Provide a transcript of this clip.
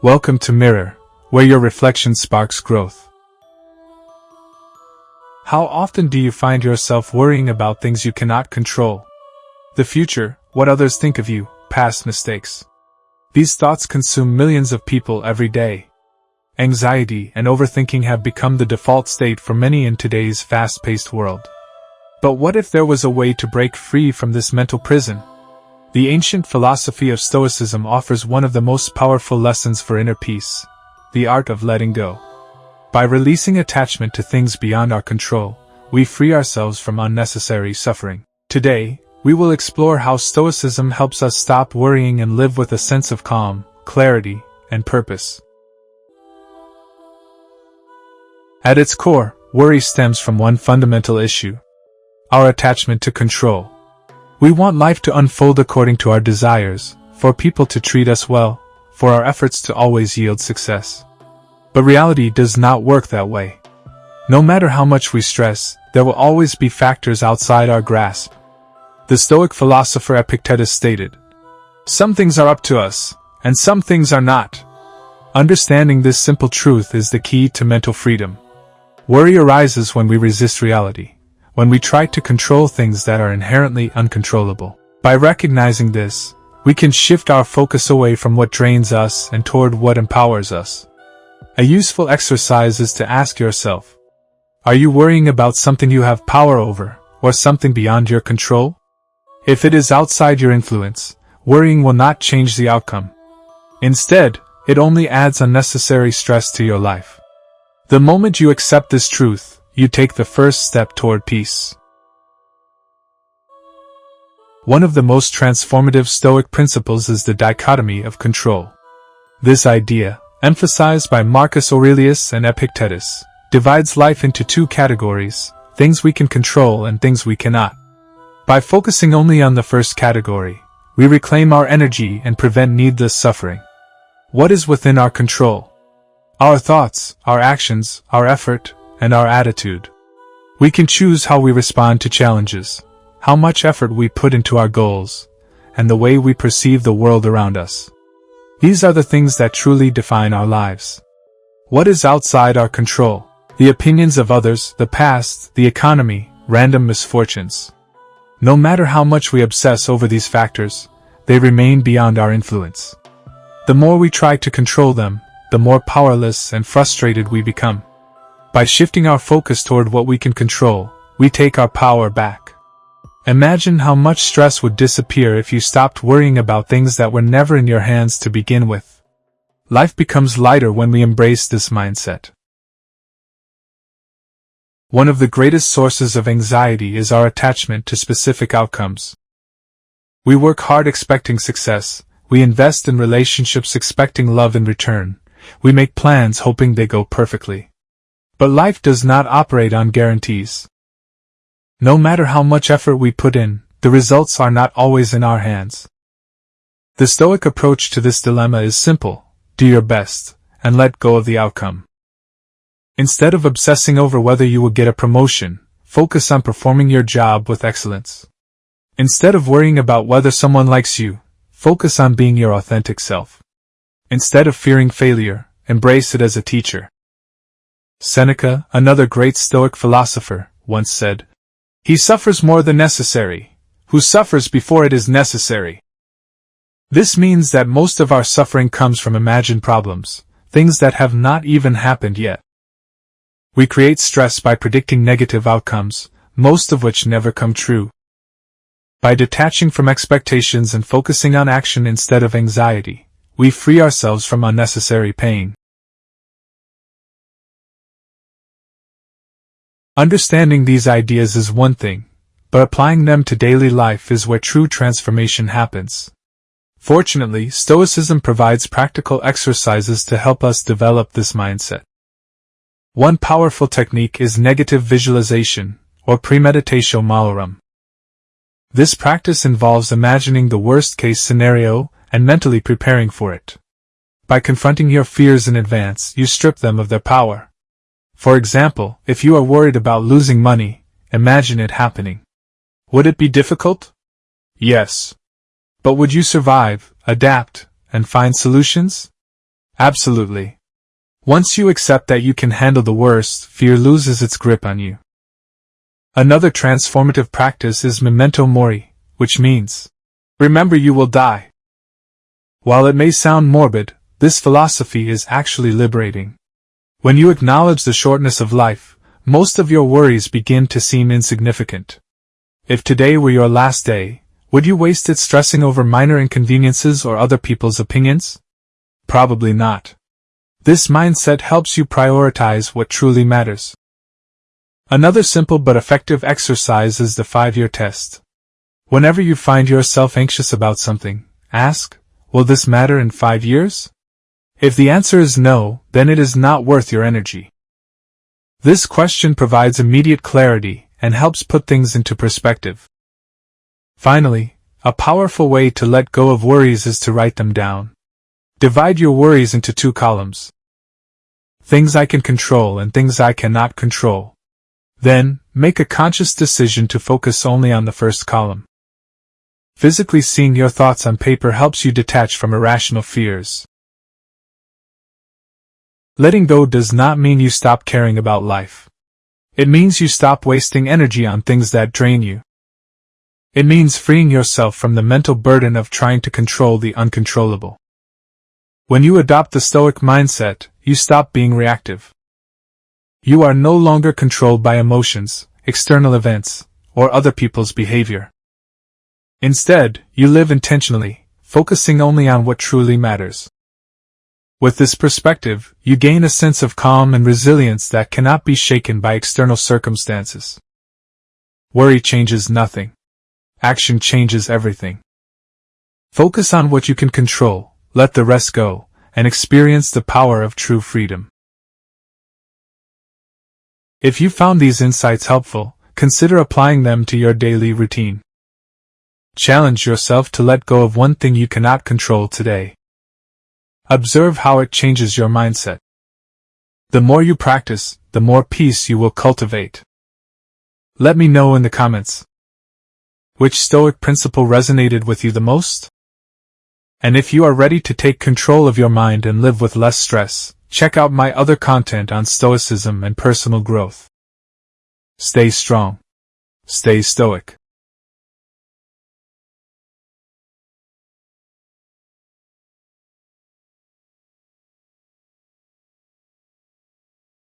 Welcome to Mirror, where your reflection sparks growth. How often do you find yourself worrying about things you cannot control? The future, what others think of you, past mistakes. These thoughts consume millions of people every day. Anxiety and overthinking have become the default state for many in today's fast-paced world. But what if there was a way to break free from this mental prison? The ancient philosophy of Stoicism offers one of the most powerful lessons for inner peace, the art of letting go. By releasing attachment to things beyond our control, we free ourselves from unnecessary suffering. Today, we will explore how Stoicism helps us stop worrying and live with a sense of calm, clarity, and purpose. At its core, worry stems from one fundamental issue: our attachment to control. We want life to unfold according to our desires, for people to treat us well, for our efforts to always yield success. But reality does not work that way. No matter how much we stress, there will always be factors outside our grasp. The Stoic philosopher Epictetus stated, "Some things are up to us, and some things are not." Understanding this simple truth is the key to mental freedom. Worry arises when we resist reality, when we try to control things that are inherently uncontrollable. By recognizing this, we can shift our focus away from what drains us and toward what empowers us. A useful exercise is to ask yourself, are you worrying about something you have power over, or something beyond your control? If it is outside your influence, worrying will not change the outcome. Instead, it only adds unnecessary stress to your life. The moment you accept this truth, you take the first step toward peace. One of the most transformative Stoic principles is the dichotomy of control. This idea, emphasized by Marcus Aurelius and Epictetus, divides life into two categories: things we can control and things we cannot. By focusing only on the first category, we reclaim our energy and prevent needless suffering. What is within our control? Our thoughts, our actions, our effort, and our attitude. We can choose how we respond to challenges, how much effort we put into our goals, and the way we perceive the world around us. These are the things that truly define our lives. What is outside our control? The opinions of others, the past, the economy, random misfortunes. No matter how much we obsess over these factors, they remain beyond our influence. The more we try to control them, the more powerless and frustrated we become. By shifting our focus toward what we can control, we take our power back. Imagine how much stress would disappear if you stopped worrying about things that were never in your hands to begin with. Life becomes lighter when we embrace this mindset. One of the greatest sources of anxiety is our attachment to specific outcomes. We work hard expecting success, we invest in relationships expecting love in return, we make plans hoping they go perfectly. But life does not operate on guarantees. No matter how much effort we put in, the results are not always in our hands. The Stoic approach to this dilemma is simple: do your best, and let go of the outcome. Instead of obsessing over whether you will get a promotion, focus on performing your job with excellence. Instead of worrying about whether someone likes you, focus on being your authentic self. Instead of fearing failure, embrace it as a teacher. Seneca, another great Stoic philosopher, once said, "He suffers more than necessary, who suffers before it is necessary." This means that most of our suffering comes from imagined problems, things that have not even happened yet. We create stress by predicting negative outcomes, most of which never come true. By detaching from expectations and focusing on action instead of anxiety, we free ourselves from unnecessary pain. Understanding these ideas is one thing, but applying them to daily life is where true transformation happens. Fortunately, Stoicism provides practical exercises to help us develop this mindset. One powerful technique is negative visualization, or premeditatio malorum. This practice involves imagining the worst-case scenario and mentally preparing for it. By confronting your fears in advance, you strip them of their power. For example, if you are worried about losing money, imagine it happening. Would it be difficult? Yes. But would you survive, adapt, and find solutions? Absolutely. Once you accept that you can handle the worst, fear loses its grip on you. Another transformative practice is memento mori, which means, remember you will die. While it may sound morbid, this philosophy is actually liberating. When you acknowledge the shortness of life, most of your worries begin to seem insignificant. If today were your last day, would you waste it stressing over minor inconveniences or other people's opinions? Probably not. This mindset helps you prioritize what truly matters. Another simple but effective exercise is the 5-year test. Whenever you find yourself anxious about something, ask, will this matter in 5 years? If the answer is no, then it is not worth your energy. This question provides immediate clarity and helps put things into perspective. Finally, a powerful way to let go of worries is to write them down. Divide your worries into 2 columns. Things I can control and things I cannot control. Then, make a conscious decision to focus only on the first column. Physically seeing your thoughts on paper helps you detach from irrational fears. Letting go does not mean you stop caring about life. It means you stop wasting energy on things that drain you. It means freeing yourself from the mental burden of trying to control the uncontrollable. When you adopt the Stoic mindset, you stop being reactive. You are no longer controlled by emotions, external events, or other people's behavior. Instead, you live intentionally, focusing only on what truly matters. With this perspective, you gain a sense of calm and resilience that cannot be shaken by external circumstances. Worry changes nothing. Action changes everything. Focus on what you can control, let the rest go, and experience the power of true freedom. If you found these insights helpful, consider applying them to your daily routine. Challenge yourself to let go of one thing you cannot control today. Observe how it changes your mindset. The more you practice, the more peace you will cultivate. Let me know in the comments. Which Stoic principle resonated with you the most? And if you are ready to take control of your mind and live with less stress, check out my other content on Stoicism and personal growth. Stay strong. Stay Stoic.